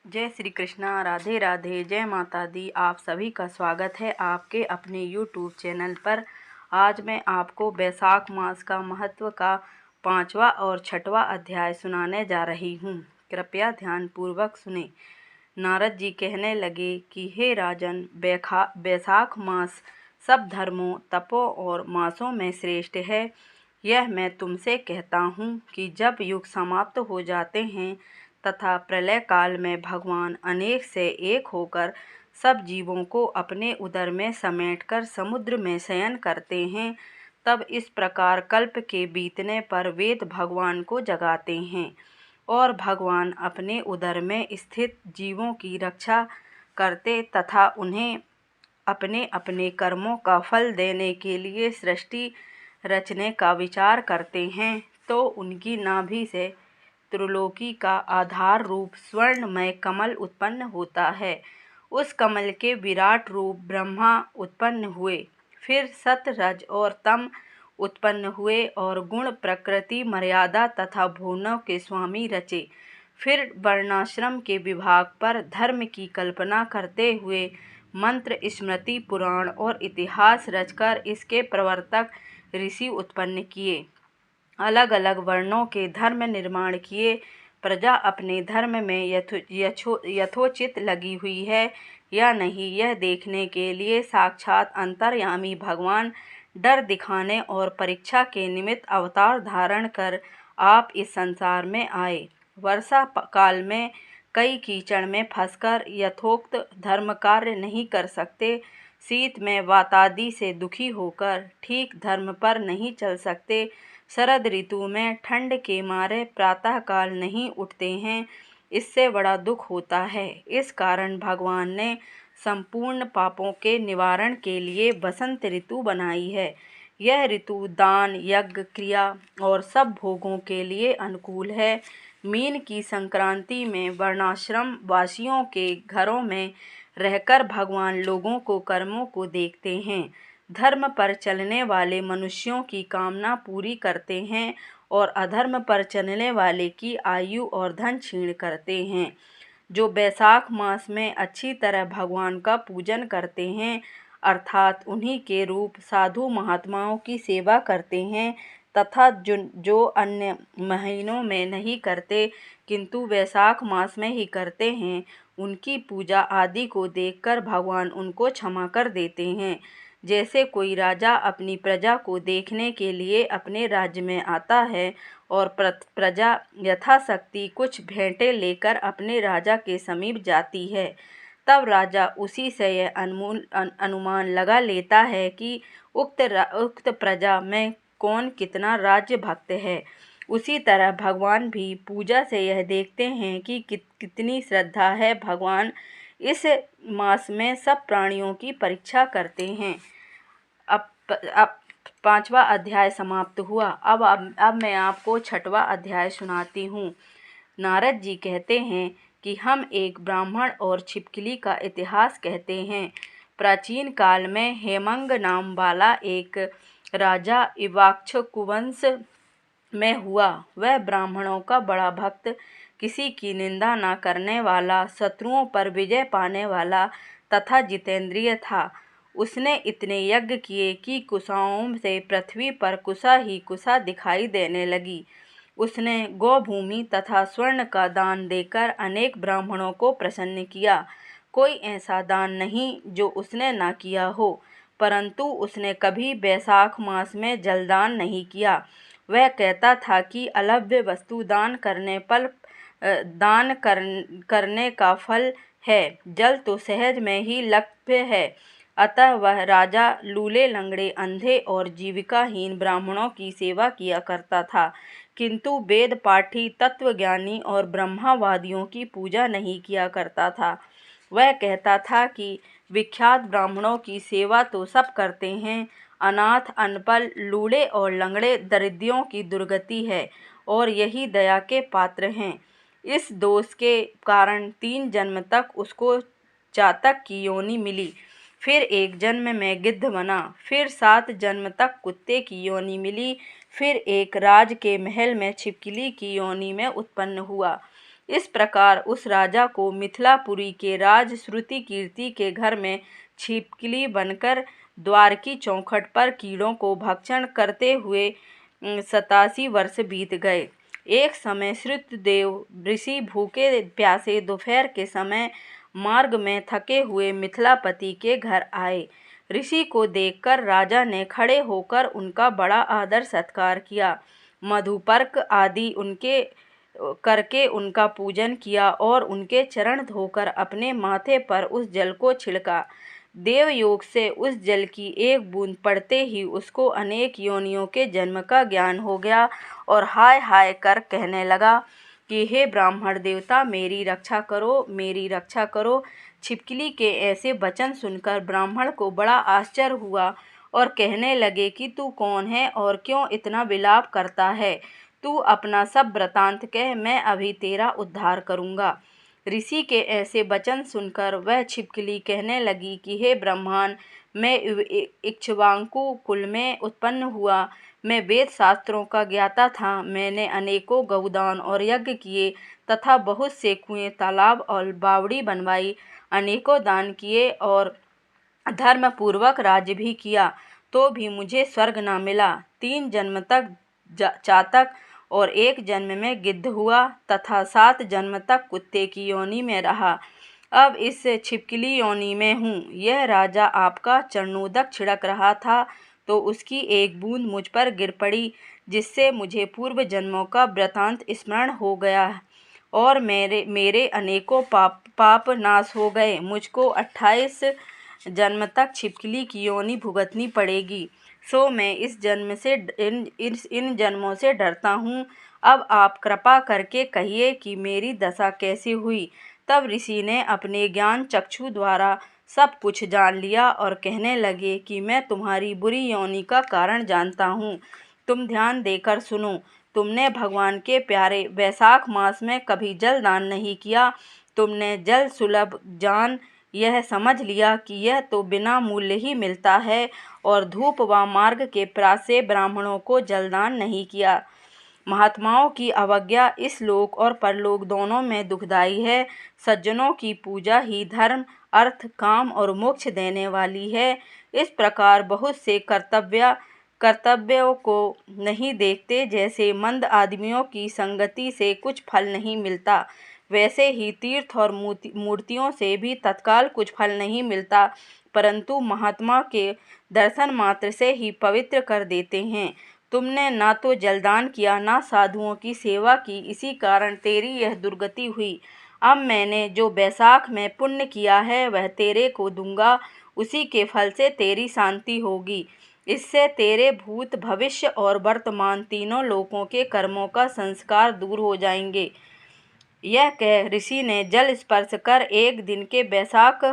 जय श्री कृष्णा, राधे राधे, जय माता दी। आप सभी का स्वागत है आपके अपने YouTube चैनल पर। आज मैं आपको वैशाख मास का महत्व का 5वां और 6वां अध्याय सुनाने जा रही हूँ। कृपया ध्यान पूर्वक सुने। नारद जी कहने लगे कि हे राजन, वैशाख मास सब धर्मों, तपों और मासों में श्रेष्ठ है। यह मैं तुमसे कहता हूँ कि जब युग समाप्त हो जाते हैं तथा प्रलय काल में भगवान अनेक से एक होकर सब जीवों को अपने उदर में समेटकर समुद्र में शयन करते हैं, तब इस प्रकार कल्प के बीतने पर वेद भगवान को जगाते हैं और भगवान अपने उदर में स्थित जीवों की रक्षा करते तथा उन्हें अपने अपने कर्मों का फल देने के लिए सृष्टि रचने का विचार करते हैं। तो उनकी नाभि से त्रिलोकी का आधार रूप स्वर्णमय कमल उत्पन्न होता है। उस कमल के विराट रूप ब्रह्मा उत्पन्न हुए। फिर सत, रज और तम उत्पन्न हुए और गुण, प्रकृति, मर्यादा तथा भुवनों के स्वामी रचे। फिर वर्णाश्रम के विभाग पर धर्म की कल्पना करते हुए मंत्र, स्मृति, पुराण और इतिहास रचकर इसके प्रवर्तक ऋषि उत्पन्न किए। अलग अलग वर्णों के धर्म निर्माण किए। प्रजा अपने धर्म में यथोचित लगी हुई है या नहीं, यह देखने के लिए साक्षात अंतर्यामी भगवान डर दिखाने और परीक्षा के निमित्त अवतार धारण कर आप इस संसार में आए। वर्षा काल में कई कीचड़ में फंसकर यथोक्त धर्म कार्य नहीं कर सकते। शीत में वातादि से दुखी होकर ठीक धर्म पर नहीं चल सकते। शरद ऋतु में ठंड के मारे प्रातः काल नहीं उठते हैं, इससे बड़ा दुख होता है। इस कारण भगवान ने संपूर्ण पापों के निवारण के लिए बसंत ऋतु बनाई है। यह ऋतु दान, यज्ञ, क्रिया और सब भोगों के लिए अनुकूल है। मीन की संक्रांति में वर्णाश्रम वासियों के घरों में रहकर भगवान लोगों को कर्मों को देखते हैं। धर्म पर चलने वाले मनुष्यों की कामना पूरी करते हैं और अधर्म पर चलने वाले की आयु और धन छीण करते हैं। जो वैशाख मास में अच्छी तरह भगवान का पूजन करते हैं, अर्थात उन्हीं के रूप साधु महात्माओं की सेवा करते हैं, तथा जो अन्य महीनों में नहीं करते किंतु वैशाख मास में ही करते हैं, उनकी पूजा आदि को देखकर भगवान उनको क्षमा कर देते हैं। जैसे कोई राजा अपनी प्रजा को देखने के लिए अपने राज्य में आता है और प्रजा यथाशक्ति कुछ भेंटें लेकर अपने राजा के समीप जाती है, तब राजा उसी से यह अनुमान लगा लेता है कि उक्त प्रजा में कौन कितना राज्य भक्त है। उसी तरह भगवान भी पूजा से यह देखते हैं कि कितनी श्रद्धा है। भगवान इस मास में सब प्राणियों की परीक्षा करते हैं। अब 5वां अध्याय समाप्त हुआ। अब मैं आपको 6वां अध्याय सुनाती हूँ। नारद जी कहते हैं कि हम एक ब्राह्मण और छिपकली का इतिहास कहते हैं। प्राचीन काल में हेमंग नाम वाला एक राजा इक्ष्वाकुवंश में हुआ। वह ब्राह्मणों का बड़ा भक्त, किसी की निंदा न करने वाला, शत्रुओं पर विजय पाने वाला तथा जितेंद्रिय था। उसने इतने यज्ञ किए कि कुशाओं से पृथ्वी पर कुशा ही कुशा दिखाई देने लगी। उसने गौभूमि तथा स्वर्ण का दान देकर अनेक ब्राह्मणों को प्रसन्न किया। कोई ऐसा दान नहीं जो उसने न किया हो, परंतु उसने कभी वैशाख मास में जलदान नहीं किया। वह कहता था कि अलभ्य वस्तु दान करने का फल है, जल तो सहज में ही लभ्य है। अतः वह राजा लूले, लंगड़े, अंधे और जीविकाहीन ब्राह्मणों की सेवा किया करता था, किंतु वेद पाठी, तत्वज्ञानी और ब्रह्मवादियों की पूजा नहीं किया करता था। वह कहता था कि विख्यात ब्राह्मणों की सेवा तो सब करते हैं, अनाथ, अनपढ़, लूले और लंगड़े दरिद्रों की दुर्गति है और यही दया के पात्र हैं। इस दोष के कारण 3 जन्म तक उसको चातक की योनि मिली, फिर एक जन्म में गिद्ध बना, फिर 7 जन्म तक कुत्ते की योनि मिली, फिर एक राज के महल में छिपकली की योनि में उत्पन्न हुआ। इस प्रकार उस राजा को मिथिलापुरी के राज श्रुति कीर्ति के घर में छिपकली बनकर द्वार की चौखट पर कीड़ों को भक्षण करते हुए 87 वर्ष बीत गए। एक समय श्रुतदेव ऋषि भूखे प्यासे दोपहर के समय मार्ग में थके हुए मिथिलापति के घर आए। ऋषि को देखकर राजा ने खड़े होकर उनका बड़ा आदर सत्कार किया, मधुपर्क आदि उनके करके उनका पूजन किया और उनके चरण धोकर अपने माथे पर उस जल को छिड़का। देवयोग से उस जल की एक बूंद पड़ते ही उसको अनेक योनियों के जन्म का ज्ञान हो गया और हाय हाय कर कहने लगा कि हे ब्राह्मण देवता, मेरी रक्षा करो, मेरी रक्षा करो। छिपकली के ऐसे वचन सुनकर ब्राह्मण को बड़ा आश्चर्य हुआ और कहने लगे कि तू कौन है और क्यों इतना विलाप करता है? तू अपना सब वृतांत कह, मैं अभी तेरा उद्धार करूँगा। ऋषि के ऐसे वचन सुनकर वह छिपकली कहने लगी कि हे ब्रह्मन, मैं इक्ष्वाकु कुल में उत्पन्न हुआ। मैं वेद शास्त्रों का ज्ञाता था। मैंने अनेकों गौदान और यज्ञ किए तथा बहुत से कुएं, तालाब और बावड़ी बनवाई, अनेकों दान किए और धर्मपूर्वक राज्य भी किया, तो भी मुझे स्वर्ग न मिला। 3 जन्म तक चातक और 1 जन्म में गिद्ध हुआ तथा 7 जन्म तक कुत्ते की योनि में रहा। अब इस छिपकली योनि में हूँ। यह राजा आपका चरणोदक छिड़क रहा था तो उसकी एक बूंद मुझ पर गिर पड़ी, जिससे मुझे पूर्व जन्मों का वृतांत स्मरण हो गया और मेरे अनेकों पाप नाश हो गए। मुझको 28 जन्म तक छिपकली की योनि भुगतनी पड़ेगी, सो मैं इस जन्म से इन जन्मों से डरता हूँ। अब आप कृपा करके कहिए कि मेरी दशा कैसे हुई। तब ऋषि ने अपने ज्ञान चक्षु द्वारा सब कुछ जान लिया और कहने लगे कि मैं तुम्हारी बुरी योनि का कारण जानता हूँ। तुम ध्यान देकर सुनो। तुमने भगवान के प्यारे वैशाख मास में कभी जल दान नहीं किया। तुमने जल सुलभ जान यह समझ लिया कि यह तो बिना मूल्य ही मिलता है और धूप व मार्ग के प्रास से ब्राह्मणों को जलदान नहीं किया। महात्माओं की अवज्ञा इस लोक और परलोक दोनों में दुखदायी है। सज्जनों की पूजा ही धर्म, अर्थ, काम और मोक्ष देने वाली है। इस प्रकार बहुत से कर्तव्यों को नहीं देखते। जैसे मंद आदमियों की संगति से कुछ फल नहीं मिलता, वैसे ही तीर्थ और मूर्तियों से भी तत्काल कुछ फल नहीं मिलता, परंतु महात्मा के दर्शन मात्र से ही पवित्र कर देते हैं। तुमने ना तो जलदान किया, ना साधुओं की सेवा की, इसी कारण तेरी यह दुर्गति हुई। अब मैंने जो वैशाख में पुण्य किया है वह तेरे को दूंगा, उसी के फल से तेरी शांति होगी। इससे तेरे भूत, भविष्य और वर्तमान तीनों लोकों के कर्मों का संस्कार दूर हो जाएंगे। यह कह ऋषि ने जल स्पर्श कर एक दिन के वैशाख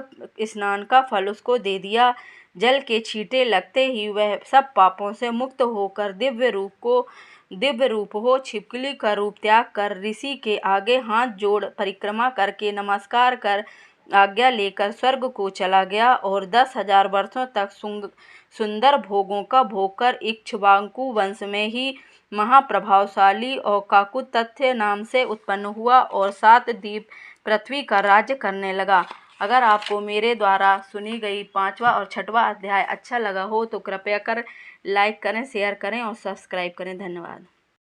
स्नान का फल उसको दे दिया। जल के छींटे लगते ही वह सब पापों से मुक्त होकर दिव्य रूप हो छिपकली का रूप त्याग कर ऋषि के आगे हाथ जोड़ परिक्रमा करके नमस्कार कर आज्ञा लेकर स्वर्ग को चला गया और 10,000 वर्षों तक सुंदर भोगों का भोग कर इक्ष्वाकु वंश में ही महाप्रभावशाली और काकुत्स्थ्य नाम से उत्पन्न हुआ और 7 द्वीप पृथ्वी का राज्य करने लगा। अगर आपको मेरे द्वारा सुनी गई 5वां और 6वां अध्याय अच्छा लगा हो तो कृपया कर लाइक करें, शेयर करें और सब्सक्राइब करें। धन्यवाद।